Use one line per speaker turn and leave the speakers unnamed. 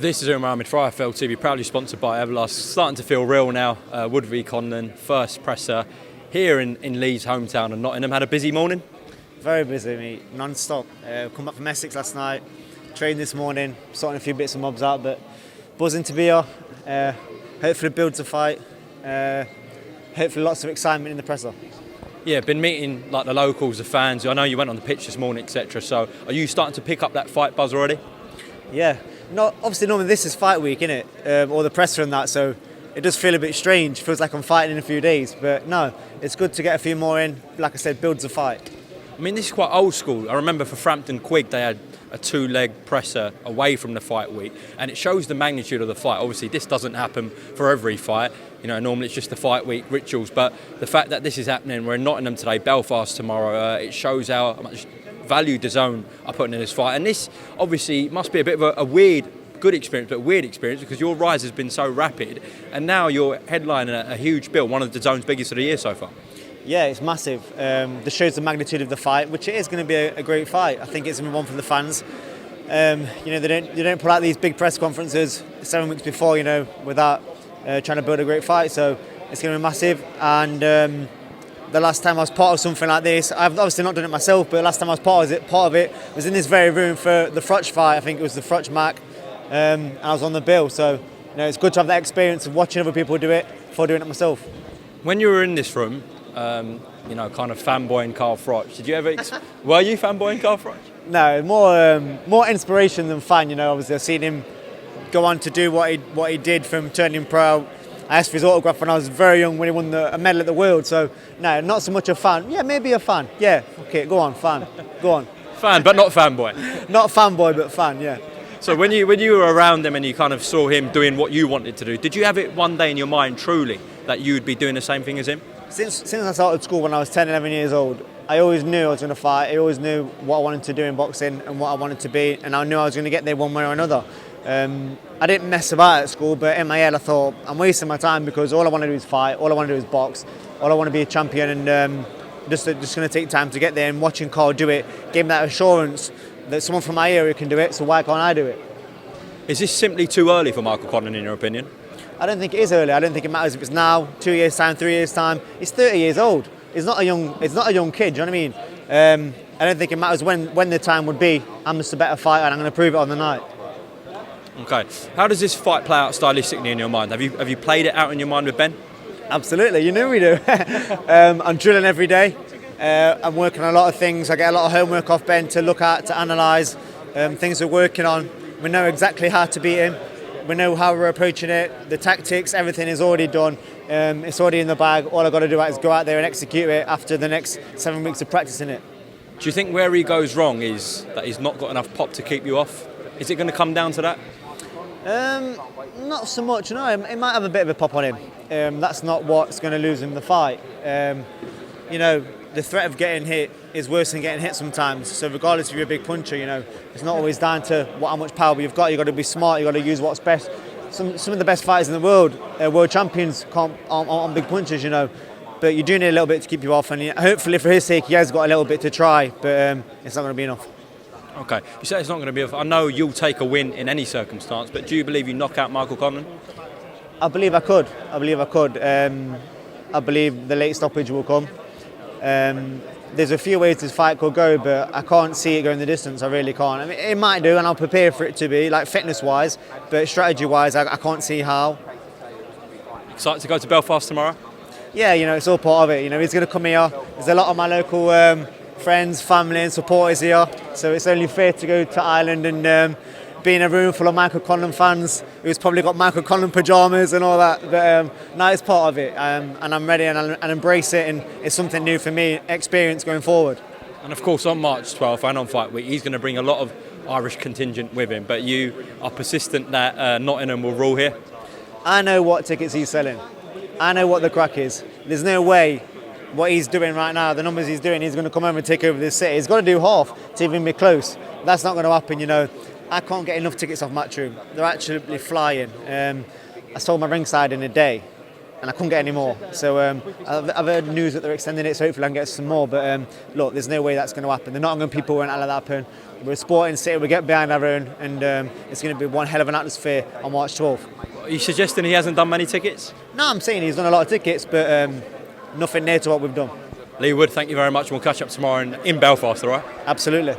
This is Umar Ahmed for IFL TV, proudly sponsored by Everlast. Starting to feel real now. Wood v Conlan, first presser here in Leigh's hometown of Nottingham. Had a busy morning?
Very busy, mate. Non-stop. Come back from Essex last night, trained this morning, sorting a few bits and mobs out, but buzzing to be here. Hopefully builds a fight. Hopefully lots of excitement in the presser.
Yeah, been meeting like the locals, the fans. I know you went on the pitch this morning, etc. So are you starting to pick up that fight buzz already?
Yeah. No, obviously normally this is fight week, innit? Or the presser and that, so it does feel a bit strange. Feels like I'm fighting in a few days, but no, it's good to get a few more in. Like I said, builds a fight.
I mean, this is quite old school. I remember for Frampton Quig, they had a two-leg presser away from the fight week, and it shows the magnitude of the fight. Obviously, this doesn't happen for every fight. You know, normally it's just the fight week rituals, but the fact that this is happening, we're in Nottingham today, Belfast tomorrow, it shows how much value DAZN are putting in this fight. And this, obviously, must be a bit of a weird, good experience, but weird experience because your rise has been so rapid, and now you're headlining a huge bill, one of DAZN's biggest of the year so far. Yeah,
it's massive. This shows the magnitude of the fight, which it is going to be a great fight. I think it's going to be one for the fans. You know, they don't put out these big press conferences 7 weeks before, you know, without trying to build a great fight. So it's going to be massive. And the last time I was part of something like this, I've obviously not done it myself, but the last time I was part of it was in this very room for the Frutch fight. I think it was the Frutch Mac, and I was on the bill. So you know, it's good to have that experience of watching other people do it before doing it myself.
When you were in this room, you know, kind of fanboying Carl Frutch, did you ever? Were you fanboying Carl Frutch?
No, more inspiration than fan. You know, obviously I've seen him go on to do what he did from turning pro. I asked for his autograph when I was very young when he won a medal at the World. So no, not so much a fan. Yeah, maybe a fan. Yeah, okay, go on, fan. Go on.
Fan, but not fanboy.
Not fanboy, but fan. Yeah.
So when you were around him and you kind of saw him doing what you wanted to do, did you have it one day in your mind truly that you would be doing the same thing as him?
Since I started school when I was 10, 11 years old, I always knew I was going to fight. I always knew what I wanted to do in boxing and what I wanted to be, and I knew I was going to get there one way or another. I didn't mess about at school, but in my head I thought I'm wasting my time because all I want to do is fight, all I want to do is box, all I want to be a champion, and just going to take time to get there. And watching Carl do it gave me that assurance that someone from my area can do it, so why can't I do it?
Is this simply too early for Michael Conlan in your opinion?
I don't think it is early. I don't think it matters if it's now, 2 years time, 3 years time. He's 30 years old. It's not a young kid. Do you know what I mean? I don't think it matters when the time would be. I'm just a better fighter, and I'm going to prove it on the night.
Okay. How does this fight play out stylistically in your mind? Have you played it out in your mind with Ben?
Absolutely. You know we do. I'm drilling every day. I'm working on a lot of things. I get a lot of homework off Ben to look at, to analyse things we're working on. We know exactly how to beat him. We know how we're approaching it. The tactics, everything is already done. It's already in the bag. All I've got to do is go out there and execute it after the next 7 weeks of practicing it.
Do you think where he goes wrong is that he's not got enough pop to keep you off? Is it going to come down to that?
Not so much, no. It might have a bit of a pop on him. That's not what's going to lose him the fight. You know, the threat of getting hit is worse than getting hit sometimes. So regardless if you're a big puncher, you know, it's not always down to how much power you've got. You've got to be smart. You've got to use what's best. Some of the best fighters in the world champions on big punches, you know. But you do need a little bit to keep you off. And hopefully for his sake, he has got a little bit to try. But it's not going to be enough. Okay,
you say it's not going to be enough. I know you'll take a win in any circumstance, but do you believe you knock out Michael Conlan?
I believe I could. I believe the late stoppage will come. There's a few ways this fight could go, but I can't see it going the distance. I really can't. I mean, it might do, and I'll prepare for it to be, like fitness-wise, but strategy-wise, I can't see how.
Excited to go to Belfast tomorrow?
Yeah, you know, it's all part of it. You know, he's going to come here. There's a lot of my local friends, family and supporters here, so it's only fair to go to Ireland and be in a room full of Michael Conlan fans who's probably got Michael Conlan pyjamas and all that, but no, it's part of it, and I'm ready and embrace it, and it's something new for me, experience going forward.
And of course on March 12th and on Fight Week he's going to bring a lot of Irish contingent with him, but you are persistent that Nottingham will rule here?
I know what tickets he's selling. I know what the crack is. There's no way what he's doing right now, the numbers he's doing, he's going to come over and take over this city. He's got to do half to even be close. That's not going to happen, you know. I can't get enough tickets off Matchroom. They're actually flying. I sold my ringside in a day. and I couldn't get any more. So I've heard news that they're extending it, so hopefully I can get some more. But look, there's no way that's going to happen. The Nottingham people won't allow that happen. We're a sporting city, we get behind our own, and it's going to be one hell of an atmosphere on March 12th.
Are you suggesting he hasn't done many tickets?
No, I'm saying he's done a lot of tickets, but nothing near to what we've done.
Leigh Wood, thank you very much. We'll catch up tomorrow in Belfast, all right?
Absolutely.